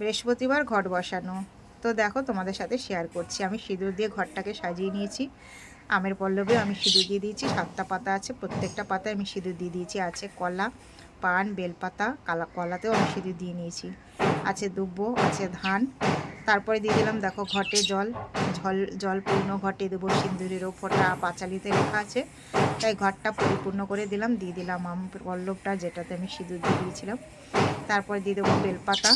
বৃহস্পতিবার ঘট বসানো। তো দেখো তোমাদের সাথে শেয়ার করছি। আমি সিঁদুর দিয়ে ঘরটাকে সাজিয়ে নিয়েছি। আমের পল্লবে আমি সিঁদুর দিয়ে দিয়েছি। 7টা পাতা আছে, প্রত্যেকটা পাতায় আমি সিঁদুর দিয়ে দিয়েছি। আছে কলা, পান, বেলপাতা, কলাতেও আমি সিঁদুর দিয়ে নিয়েছি। আছে দুব্বো, আছে ধান। তারপরে দিয়ে দিলাম দেখো ঘটে জল। জল পূর্ণ ঘটে দেবো সিন্দুরেরও ফোঁটা, পাঁচালিতে লেখা আছে। তাই ঘরটা পরিপূর্ণ করে দিলাম। দিয়ে দিলাম আম পল্লবটা, যেটাতে আমি সিঁদুর দিয়ে দিয়েছিলাম। তারপরে দিয়ে দেবো বেলপাতা।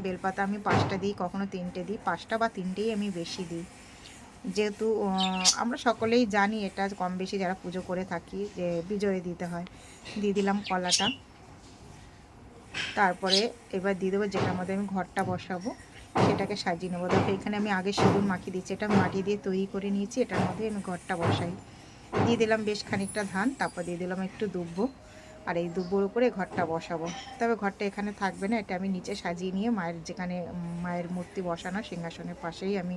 বেলপাতা আমি 5টা দিই, কখনো 3টে দিই। 5টা বা 3টেই আমি বেশি দিই, যেহেতু আমরা সকলেই জানি এটা কম বেশি যারা পুজো করে থাকি যে বিজয়ে দিতে হয়। দিয়ে দিলাম কলাটা। তারপরে এবার দিয়ে দেবো যেটার মধ্যে আমি ঘরটা বসাবো, সেটাকে সাজিয়ে নেবো। দেখো এখানে আমি আগে সিঁদুর মাখিয়ে দিচ্ছি। এটা মাটি দিয়ে তৈরি করে নিয়েছি, এটার মধ্যে আমি ঘরটা বসাই। দিয়ে দিলাম বেশ খানিকটা ধান, তারপর দিয়ে দিলাম একটু দুব্বো। আর এই দুব্বোর উপরে ঘরটা বসাবো। তবে ঘরটা এখানে থাকবে না, এটা আমি নিচে সাজিয়ে নিয়ে মায়ের যেখানে মায়ের মূর্তি বসানো সিংহাসনের পাশেই আমি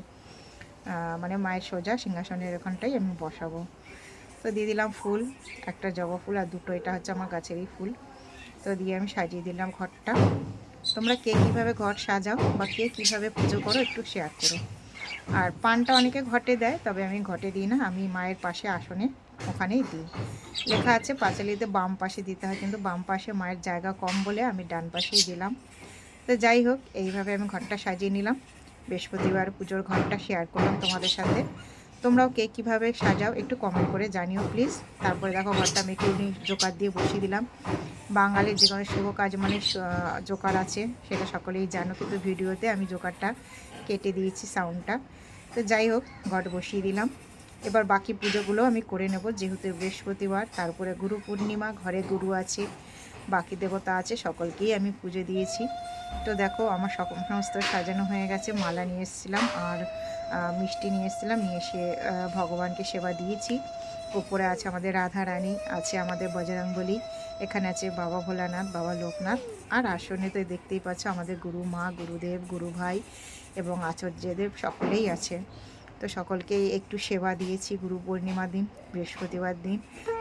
মানে মায়ের সোজা সিংহাসনের ওখানটাই আমি বসাবো। তো দিয়ে দিলাম ফুল, একটা জবা ফুল আর দুটো, এটা হচ্ছে আমার গাছেরই ফুল। তো দিয়ে আমি সাজিয়ে দিলাম ঘরটা। তোমরা কে কীভাবে ঘর সাজাও বা কে কীভাবে পুজো করো একটু শেয়ার করো। আর পানটা অনেকে ঘটে দেয়, তবে আমি ঘটে দিই না, আমি মায়ের পাশে আসনে ওখানেই দিই। লেখা আছে পাঁচালিতে বাম পাশে দিতে হয়, কিন্তু বাম পাশে মায়ের জায়গা কম বলে আমি ডান পাশেই দিলাম। তো যাই হোক, এইভাবে আমি ঘরটা সাজিয়ে নিলাম। বৃহস্পতিবার পুজোর ঘরটা শেয়ার করলাম তোমাদের সাথে। তোমরাও কে কীভাবে সাজাও একটু কমেন্ট করে জানিও প্লিজ। তারপরে দেখো ঘরটা আমি একটু জোকার দিয়ে বসিয়ে দিলাম। বাঙালির যে কোনো শুভ কাজ মানে জোকার আছে, সেটা সকলেই জানো, কিন্তু ভিডিওতে আমি জোকারটা কেটে দিয়েছি সাউন্ডটা। তো যাই হোক, ঘট বসিয়ে দিলাম। এবার বাকি পুজোগুলো আমি করে নেব, যেহেতু বৃহস্পতিবার, তারপরে গুরু পূর্ণিমা, ঘরে গুরু আছে, বাকি দেবতা আছে, সকলকেই আমি পুজো দিয়েছি। তো দেখো আমার সমস্ত সাজানো হয়ে গেছে। মালা নিয়ে এসেছিলাম আর মিষ্টি নিয়ে এসেছিলাম, নিয়ে এসে ভগবানকে সেবা দিয়েছি। উপরে আছে আমাদের রাধা রানী, আছে আমাদের বজরংবলী, এখানে আছে বাবা ভোলানাথ, বাবা লোকনাথ। আর আসনে তো দেখতেই পাচ্ছ আমাদের গুরু মা, গুরুদেব, গুরু ভাই এবং আচার্যদেব সকলেই আছে। তো সকলকেই একটু সেবা দিয়েছি গুরু পূর্ণিমা দিন, বৃহস্পতিবার দিন।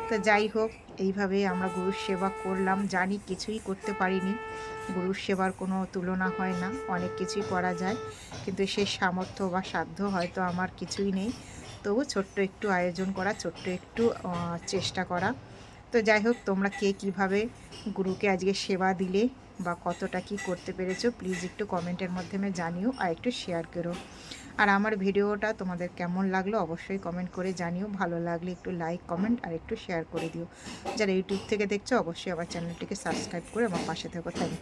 তো যাই হোক, এইভাবে আমরা গুরুর সেবা করলাম। জানি কিছুই করতে পারিনি, গুরুর সেবার কোনো তুলনা হয় না, অনেক কিছুই করা যায়, কিন্তু সে সামর্থ্য বা সাধ্য হয়তো আমার কিছুই নেই। তবু ছোট্ট একটু আয়োজন করা, ছোট্ট একটু চেষ্টা করা। তো যাই হোক, তোমরা কে কীভাবে গুরুকে আজকে সেবা দিলে বা কতটা কি করতে পেরেছো প্লিজ একটু কমেন্টের মাধ্যমে জানিও আর একটু শেয়ার করো। আর আমার ভিডিওটা তোমাদের কেমন লাগলো অবশ্যই কমেন্ট করে জানিও। ভালো লাগলে একটু লাইক, কমেন্ট আর একটু শেয়ার করে দিও। যারা ইউটিউব থেকে দেখছো অবশ্যই আমার চ্যানেলটিকে সাবস্ক্রাইব করে আমার পাশে থেকো। Thank you.